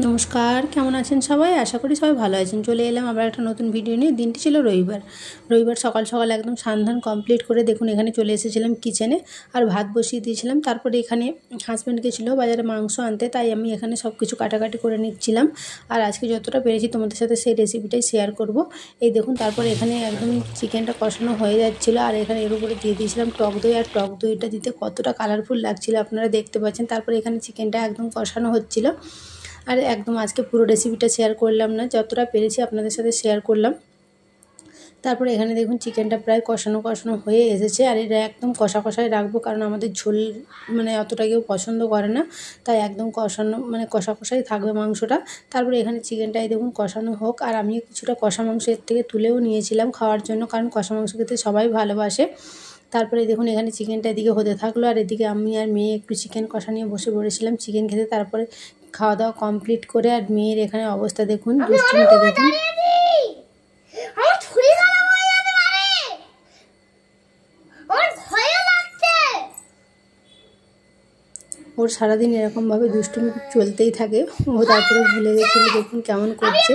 নমস্কার, কেমন আছেন সবাই? আশা করি সবাই ভালো আছেন। চলে এলাম আবার একটা নতুন ভিডিও নিয়ে। দিনটি ছিল রবিবার সকাল সকাল একদম স্নান কমপ্লিট করে দেখুন এখানে চলে এসেছিলাম কিচেনে, আর ভাত বসিয়ে দিয়েছিলাম। তারপরে এখানে হাজব্যান্ড গেছিলো বাজারে মাংস আনতে, তাই আমি এখানে সব কিছু কাটাকাটি করে নিচ্ছিলাম। আর আজকে যতটা পেরেছি তোমাদের সাথে সেই রেসিপিটাই শেয়ার করব। এই দেখুন, তারপরে এখানে একদম চিকেনটা কষানো হয়ে যাচ্ছিলো, আর এখানে এর উপরে দিয়ে দিয়েছিলাম টক দই। আর টক দইটা দিতে কতটা কালারফুল লাগছিলো আপনারা দেখতে পাচ্ছেন। তারপরে এখানে চিকেনটা একদম কষানো হচ্ছিলো, আর একদম আজকে পুরো রেসিপিটা শেয়ার করলাম না, যতটা পেরেছি আপনাদের সাথে শেয়ার করলাম। তারপরে এখানে দেখুন চিকেনটা প্রায় কষানো হয়ে এসেছে, আর এটা একদম কষাই রাখবো, কারণ আমাদের ঝোল অতটা কেউ পছন্দ করে না, তাই একদম কষাই থাকবে মাংসটা। তারপরে এখানে চিকেনটাই দেখুন কষানো হোক, আর আমি কিছুটা কষা মাংস এর থেকে তুলেও নিয়েছিলাম খাওয়ার জন্য, কারণ কষা মাংস খেতে সবাই ভালোবাসে। তারপরে দেখুন এখানে চিকেনটা এদিকে হতে থাকলো, আর এদিকে আমি আর মেয়ে একটু চিকেন কষা নিয়ে বসে পড়েছিলাম চিকেন খেতে। তারপরে খাওয়া দাওয়া কমপ্লিট করে, আর মেয়ের এখানে অবস্থা দেখুন, দুষ্টুমিটা দেখুন। ওর সারাদিন এরকমভাবে দুষ্টুমি চলতেই থাকে। ও তারপরে ভুলে গেছিলো দেখুন কেমন করছে।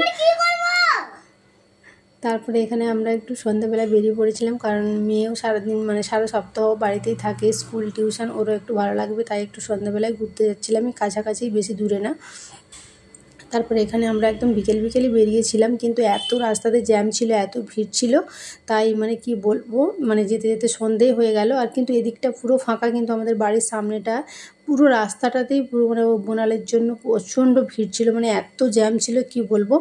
তারপরে এখানে আমরা একটু সন্ধ্যাবেলায় বেরিয়ে পড়েছিলাম, কারণ মেয়েও সারাদিন সারা সপ্তাহ বাড়িতেই থাকে, স্কুল টিউশন, ওরও একটু ভালো লাগবে, তাই একটু সন্ধ্যাবেলায় ঘুরতে যাচ্ছিলাম, কাছাকাছি, বেশি দূরে না। তারপরে এখানে আমরা একদম বিকেলই বেরিয়েছিলাম, কিন্তু এত রাস্তাতে জ্যাম ছিল, এত ভিড় ছিল, তাই কি বলবো, যেতে যেতে সন্ধেই হয়ে গেল। আর কিন্তু এদিকটা পুরো ফাঁকা, কিন্তু আমাদের বাড়ির সামনেটা পুরো রাস্তাটাতেই পুরো বোনালের জন্য প্রচণ্ড ভিড় ছিল, এত জ্যাম ছিল কি বলবো।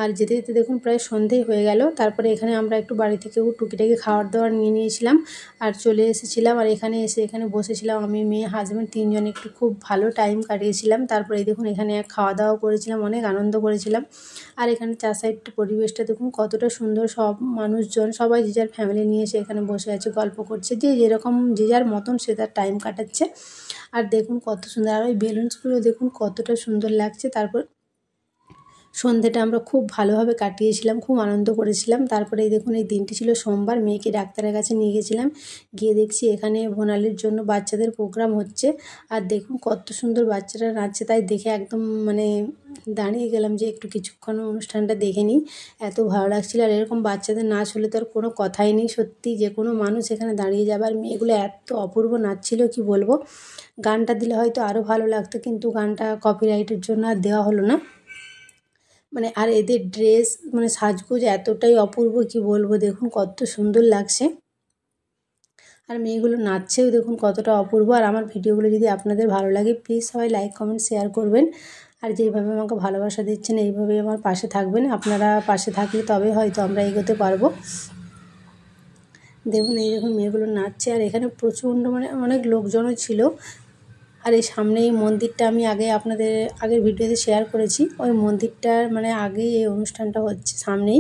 আর যেতে যেতে দেখুন প্রায় সন্ধেই হয়ে গেল। তারপরে এখানে আমরা একটু বাড়ি থেকেও টুকিটাকি খাবার দাবার নিয়ে নিয়েছিলাম, আর চলে এসেছিলাম। আর এখানে বসেছিলাম আমি, মেয়ে, হাজব্যান্ড, তিনজন একটু খুব ভালো টাইম কাটিয়েছিলাম। তারপরে দেখুন এখানে খাওয়া দাওয়া করেছিলাম, অনেক আনন্দ করেছিলাম। আর এখানে চার সাইডটা পরিবেশটা দেখুন কতটা সুন্দর, সব মানুষজন সবাই যে যার ফ্যামিলি নিয়ে এসে এখানে বসে আছে, গল্প করছে, যে যার মতন সে তার টাইম কাটাচ্ছে। আর দেখুন কত সুন্দর, আর ওই বেলুনসগুলো দেখুন কতটা সুন্দর লাগছে। তারপর সন্ধেটা আমরা খুব ভালোভাবে কাটিয়েছিলাম, খুব আনন্দ করেছিলাম। তারপরে এই দেখুন এই দিনটি ছিল সোমবার, মেয়েকে ডাক্তারের কাছে নিয়ে গেছিলাম, গিয়ে দেখছি এখানে ভোনালির জন্য বাচ্চাদের প্রোগ্রাম হচ্ছে। আর দেখুন কত সুন্দর বাচ্চারা নাচছে, তাই দেখে একদম দাঁড়িয়ে গেলাম যে একটু কিছুক্ষণ অনুষ্ঠানটা দেখে নিই, এত ভালো লাগছিল। আর এরকম বাচ্চাদের নাচ হলে তো আর কোনো কথাই নেই, সত্যি যে কোনো মানুষ এখানে দাঁড়িয়ে যাবে। আর মেয়েগুলো এত অপূর্ব নাচছিল কি বলবো। গানটা দিলে হয়তো আরও ভালো লাগতো, কিন্তু গানটা কপিরাইটের জন্য আর দেওয়া হলো না। আর এদের ড্রেস সাজগোজ এতটাই অপূর্ব কি বলবো, দেখুন কত সুন্দর লাগছে। আর মেয়েগুলো নাচছেও দেখুন কতটা অপূর্ব। আর আমার ভিডিওগুলো যদি আপনাদের ভালো লাগে, প্লিজ সবাই লাইক কমেন্ট শেয়ার করবেন, আর যেইভাবে আমাকে ভালোবাসা দিচ্ছেন এইভাবেই আমার পাশে থাকবেন। আপনারা পাশে থাকলে তবে হয়তো আমরা এগোতে পারবো। দেখুন এই দেখুন মেয়েগুলো নাচছে, আর এখানে প্রচণ্ড অনেক লোকজনও ছিল। আর এই সামনে এই মন্দিরটা আমি আপনাদের আগের ভিডিওতে শেয়ার করেছি, ওই মন্দিরটার আগেই এই অনুষ্ঠানটা হচ্ছে, সামনেই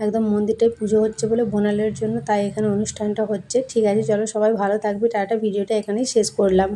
একদম মন্দিরটায় পুজো হচ্ছে বলে বোনালের জন্য, তাই এখানে অনুষ্ঠানটা হচ্ছে। ঠিক আছে, চলো সবাই ভালো থাকবে, টাটা। ভিডিওটা এখানেই শেষ করলাম।